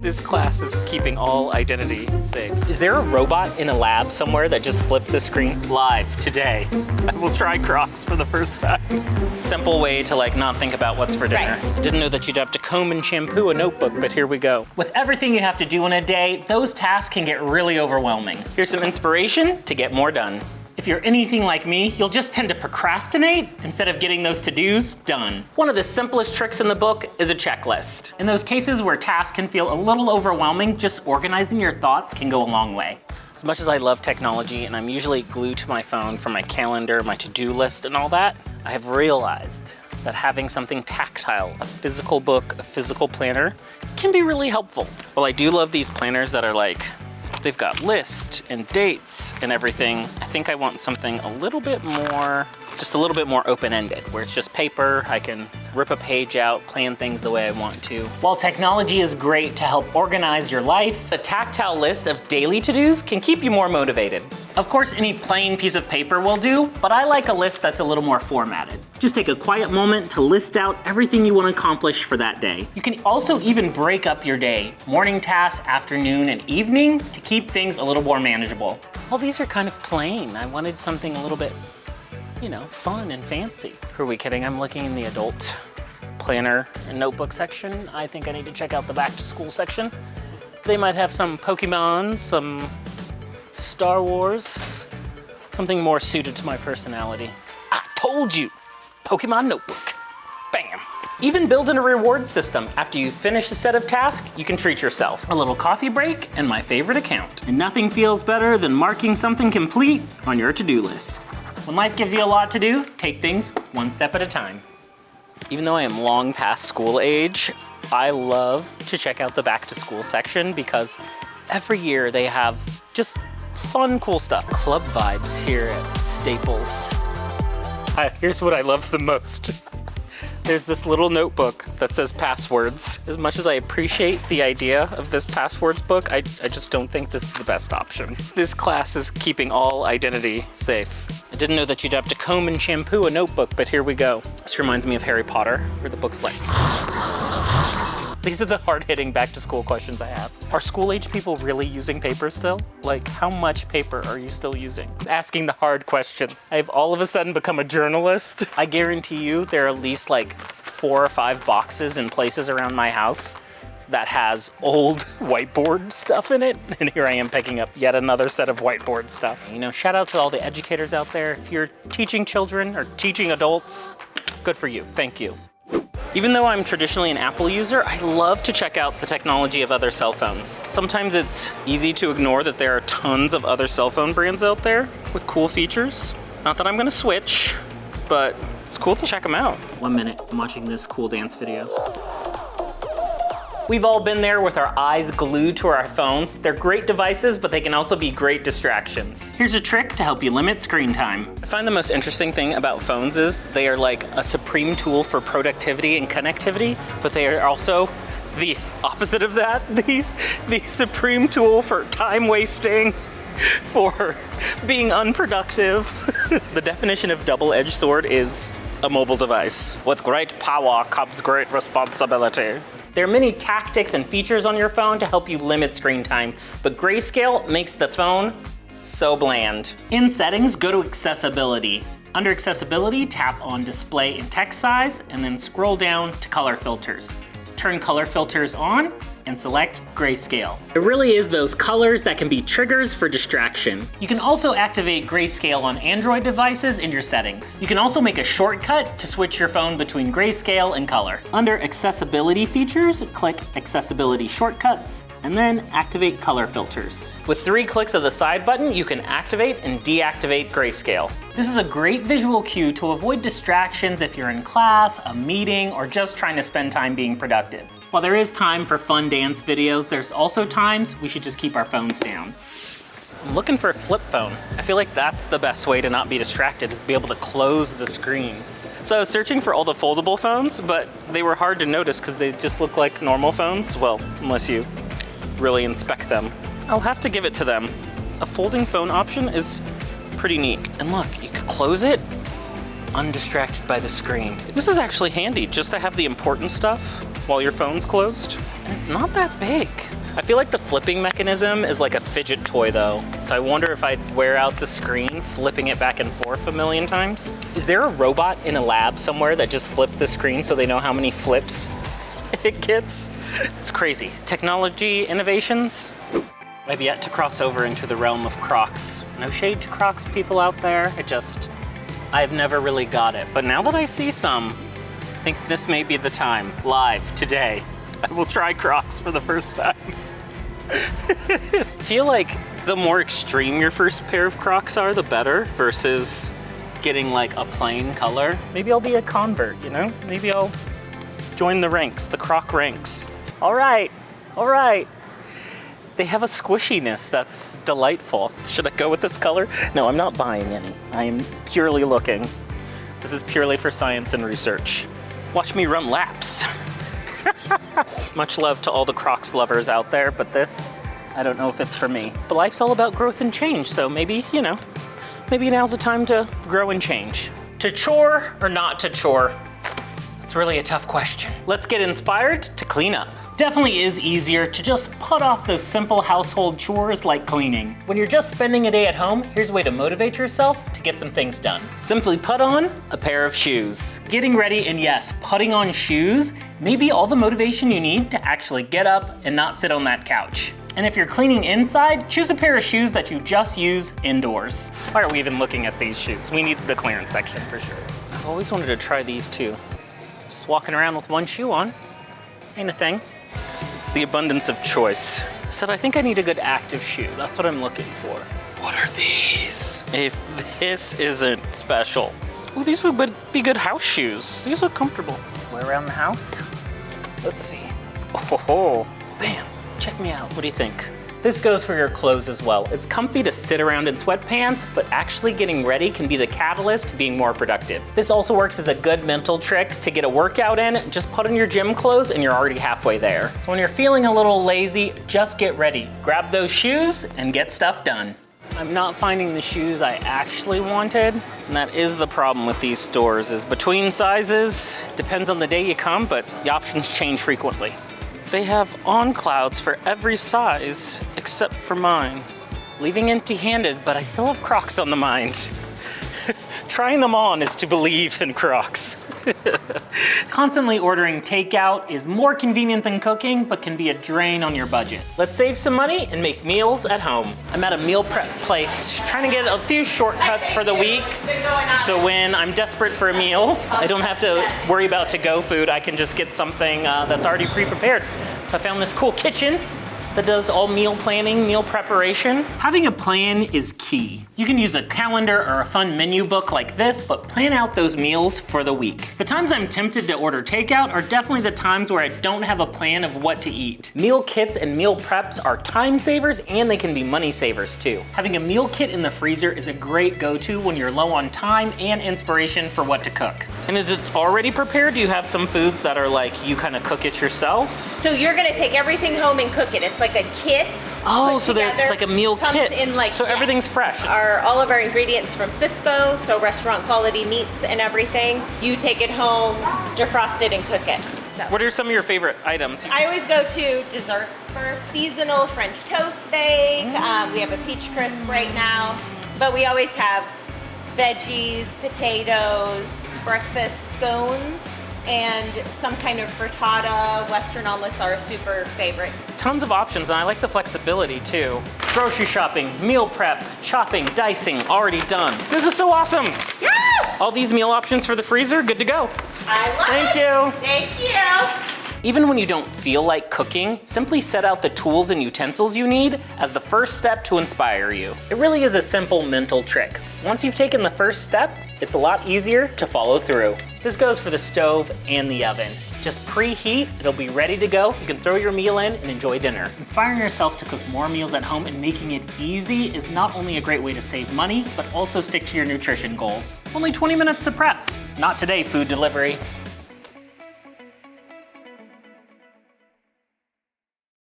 This class is keeping all identity safe. Is there a robot in a lab somewhere that just flips the screen? Live today. I will try Crocs for the first time. Simple way to not think about what's for dinner. Right. I didn't know that you'd have to comb and shampoo a notebook, but here we go. With everything you have to do in a day, those tasks can get really overwhelming. Here's some inspiration to get more done. If you're anything like me, you'll just tend to procrastinate instead of getting those to-dos done. One of the simplest tricks in the book is a checklist. In those cases where tasks can feel a little overwhelming, just organizing your thoughts can go a long way. As much as I love technology and I'm usually glued to my phone for my calendar, my to-do list and all that, I have realized that having something tactile, a physical book, a physical planner, can be really helpful. While I do love these planners that are they've got lists and dates and everything, I think I want something a little bit more, just a little bit more open-ended, where it's just paper, I can rip a page out, plan things the way I want to. While technology is great to help organize your life, a tactile list of daily to-dos can keep you more motivated. Of course, any plain piece of paper will do, but I like a list that's a little more formatted. Just take a quiet moment to list out everything you want to accomplish for that day. You can also even break up your day, morning tasks, afternoon, and evening, to keep things a little more manageable. Well, these are kind of plain. I wanted something a little bit, fun and fancy. Who are we kidding? I'm looking in the adult planner and notebook section. I think I need to check out the back to school section. They might have some Pokemon, some Star Wars, something more suited to my personality. I told you, Pokemon notebook, bam. Even build in a reward system. After you finish a set of tasks, you can treat yourself. A little coffee break and my favorite account. And nothing feels better than marking something complete on your to-do list. When life gives you a lot to do, take things one step at a time. Even though I am long past school age, I love to check out the back to school section because every year they have just fun, cool stuff. Club vibes here at Staples. Here's what I love the most. There's this little notebook that says passwords. As much as I appreciate the idea of this passwords book, I just don't think this is the best option. This class is keeping all identity safe. I didn't know that you'd have to comb and shampoo a notebook, but here we go. This reminds me of Harry Potter, where the book's These are the hard-hitting back-to-school questions I have. Are school-age people really using paper still? How much paper are you still using? Asking the hard questions. I've all of a sudden become a journalist. I guarantee you there are at least 4 or 5 boxes in places around my house that has old whiteboard stuff in it. And here I am picking up yet another set of whiteboard stuff. Shout out to all the educators out there. If you're teaching children or teaching adults, good for you, thank you. Even though I'm traditionally an Apple user, I love to check out the technology of other cell phones. Sometimes it's easy to ignore that there are tons of other cell phone brands out there with cool features. Not that I'm gonna switch, but it's cool to check them out. 1 minute, I'm watching this cool dance video. We've all been there with our eyes glued to our phones. They're great devices, but they can also be great distractions. Here's a trick to help you limit screen time. I find the most interesting thing about phones is they are a supreme tool for productivity and connectivity, but they are also the opposite of that. The supreme tool for time wasting, for being unproductive. The definition of double-edged sword is a mobile device. With great power comes great responsibility. There are many tactics and features on your phone to help you limit screen time, but Grayscale makes the phone so bland. In settings, go to accessibility. Under accessibility, tap on display and text size, and then scroll down to color filters. Turn color filters on and select Grayscale. It really is those colors that can be triggers for distraction. You can also activate Grayscale on Android devices in your settings. You can also make a shortcut to switch your phone between Grayscale and color. Under accessibility features, click accessibility shortcuts, and then activate color filters. With 3 clicks of the side button, you can activate and deactivate Grayscale. This is a great visual cue to avoid distractions if you're in class, a meeting, or just trying to spend time being productive. While there is time for fun dance videos, there's also times we should just keep our phones down. I'm looking for a flip phone. I feel like that's the best way to not be distracted, is to be able to close the screen. So I was searching for all the foldable phones, but they were hard to notice because they just look like normal phones. Well, unless you really inspect them. I'll have to give it to them. A folding phone option is pretty neat. And look, you could close it undistracted by the screen. This is actually handy just to have the important stuff while your phone's closed. And it's not that big. I feel like the flipping mechanism is like a fidget toy though. So I wonder if I'd wear out the screen flipping it back and forth a million times. Is there a robot in a lab somewhere that just flips the screen so they know how many flips it gets? It's crazy. Technology innovations. I've yet to cross over into the realm of Crocs. No shade to Crocs people out there. I've never really got it. But now that I see some, I think this may be the time. Live today, I will try Crocs for the first time. I feel like the more extreme your first pair of Crocs are, the better, versus getting like a plain color. Maybe I'll be a convert, you know? Maybe I'll join the ranks, the Croc ranks. All right. They have a squishiness that's delightful. Should I go with this color? No, I'm not buying any. I am purely looking. This is purely for science and research. Watch me run laps. Much love to all the Crocs lovers out there, but this, I don't know if it's for me. But life's all about growth and change, so maybe, you know, maybe now's the time to grow and change. To chore or not to chore? It's really a tough question. Let's get inspired to clean up. Definitely is easier to just put off those simple household chores like cleaning. When you're just spending a day at home, here's a way to motivate yourself to get some things done. Simply put on a pair of shoes. Getting ready, and yes, putting on shoes may be all the motivation you need to actually get up and not sit on that couch. And if you're cleaning inside, choose a pair of shoes that you just use indoors. Why are we even looking at these shoes? We need the clearance section for sure. I've always wanted to try these too. Just walking around with one shoe on, ain't a thing. It's the abundance of choice. I said I think I need a good active shoe. That's what I'm looking for. What are these? If this isn't special. Oh, these would be good house shoes. These look comfortable. Wear around the house. Let's see. Oh, bam. Check me out. What do you think? This goes for your clothes as well. It's comfy to sit around in sweatpants, but actually getting ready can be the catalyst to being more productive. This also works as a good mental trick to get a workout in. Just put on your gym clothes and you're already halfway there. So when you're feeling a little lazy, just get ready. Grab those shoes and get stuff done. I'm not finding the shoes I actually wanted, and that is the problem with these stores, is between sizes. Depends on the day you come, but the options change frequently. They have on clouds for every size except for mine. Leaving empty-handed, but I still have Crocs on the mind. Trying them on is to believe in Crocs. Constantly ordering takeout is more convenient than cooking, but can be a drain on your budget. Let's save some money and make meals at home. I'm at a meal prep place, trying to get a few shortcuts for the week, so when I'm desperate for a meal, I don't have to worry about to-go food. I can just get something that's already pre-prepared. So I found this cool kitchen that does all meal planning, meal preparation. Having a plan is key. You can use a calendar or a fun menu book like this, but plan out those meals for the week. The times I'm tempted to order takeout are definitely the times where I don't have a plan of what to eat. Meal kits and meal preps are time savers, and they can be money savers too. Having a meal kit in the freezer is a great go-to when you're low on time and inspiration for what to cook. And is it already prepared? Do you have some foods that are like, you kind of cook it yourself? So you're gonna take everything home and cook it. It's like a kit. Oh, so it's like a meal kit. In like, so everything's fresh. All of our ingredients from Cisco, so restaurant quality meats and everything. You take it home, defrost it, and cook it. So. What are some of your favorite items? I always go to desserts first. Seasonal French toast bake. We have a peach crisp right now, but we always have veggies, potatoes, breakfast scones, and some kind of frittata. Western omelets are a super favorite. Tons of options, and I like the flexibility too. Grocery shopping, meal prep, chopping, dicing, already done. This is so awesome. Yes! All these meal options for the freezer, good to go. I love Thank it. you. Thank you. Even when you don't feel like cooking, simply set out the tools and utensils you need as the first step to inspire you. It really is a simple mental trick. Once you've taken the first step, it's a lot easier to follow through. This goes for the stove and the oven. Just preheat, it'll be ready to go. You can throw your meal in and enjoy dinner. Inspiring yourself to cook more meals at home and making it easy is not only a great way to save money, but also stick to your nutrition goals. Only 20 minutes to prep. Not today, food delivery.